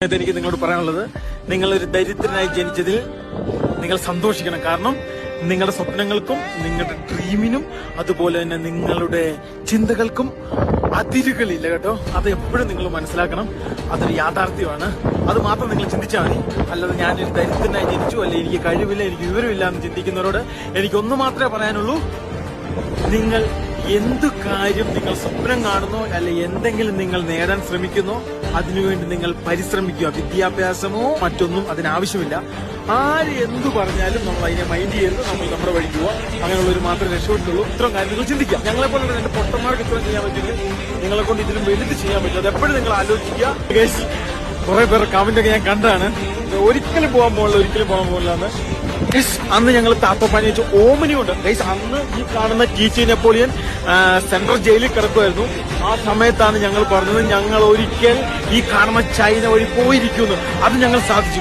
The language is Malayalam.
എനിക്ക് നിങ്ങളോട് പറയാനുള്ളത്, നിങ്ങളൊരു ദരിദ്രനായി ജനിച്ചതിൽ നിങ്ങൾ സന്തോഷിക്കണം. കാരണം നിങ്ങളുടെ സ്വപ്നങ്ങൾക്കും നിങ്ങളുടെ ഡ്രീമിനും അതുപോലെ തന്നെ നിങ്ങളുടെ ചിന്തകൾക്കും അതിരുകളില്ല കേട്ടോ. അത് എപ്പോഴും നിങ്ങൾ മനസ്സിലാക്കണം. അതൊരു യാഥാർത്ഥ്യമാണ്. അത് മാത്രം നിങ്ങൾ ചിന്തിച്ചാൽ മതി. അല്ലാതെ ഞാനൊരു ദരിദ്രനായി ജനിച്ചു, അല്ലെ എനിക്ക് കഴിവില്ല, എനിക്ക് വിവരമില്ല എന്ന് ചിന്തിക്കുന്നവരോട് എനിക്കൊന്നു മാത്രമേ പറയാനുള്ളൂ. നിങ്ങൾ എന്തു കാര്യം നിങ്ങൾ സ്വപ്നം കാണുന്നോ അല്ലെ എന്തെങ്കിലും നിങ്ങൾ നേടാൻ ശ്രമിക്കുന്നോ അതിനുവേണ്ടി നിങ്ങൾ പരിശ്രമിക്കുക. വിദ്യാഭ്യാസമോ മറ്റൊന്നും അതിനാവശ്യമില്ല. ആര് എന്തു പറഞ്ഞാലും നമ്മൾ അതിനെ മൈൻഡ് ചെയ്യരുത്. നമ്മൾ നമ്മുടെ വഴിക്ക് പോവാം. അങ്ങനെയുള്ളവർ മാത്രമേ രക്ഷപ്പെട്ടുള്ളൂ. ഇത്രയും കാര്യങ്ങൾ ചിന്തിക്കാം. ഞങ്ങളെ പോലുള്ള രണ്ട് പൊട്ടന്മാർക്ക് ഇത്രയും ചെയ്യാൻ പറ്റുമെങ്കിൽ നിങ്ങളെ കൊണ്ട് ഇതിലും വലുത് ചെയ്യാൻ പറ്റും. അത് എപ്പോഴും നിങ്ങൾ ആലോചിക്കുക. കുറെ പേർ കമന്റ് ഒക്കെ ഞാൻ കണ്ടാണ്, ഒരിക്കലും പോകാൻ പോകില്ല എന്ന്. അന്ന് ഞങ്ങൾ താത്തോപ്പാനി വെച്ച് ഓമനിയുണ്ട് ഗൈസ്. അന്ന് ഈ കാണുന്ന ടി നെപ്പോളിയൻ സെൻട്രൽ ജയിലിൽ കിടക്കുമായിരുന്നു. ആ സമയത്താണ് ഞങ്ങൾ പറഞ്ഞത് ഞങ്ങൾ ഒരിക്കൽ ഈ കാണുന്ന ചൈന വഴി പോയിരിക്കുന്നു. അത് ഞങ്ങൾ സാധിച്ചു.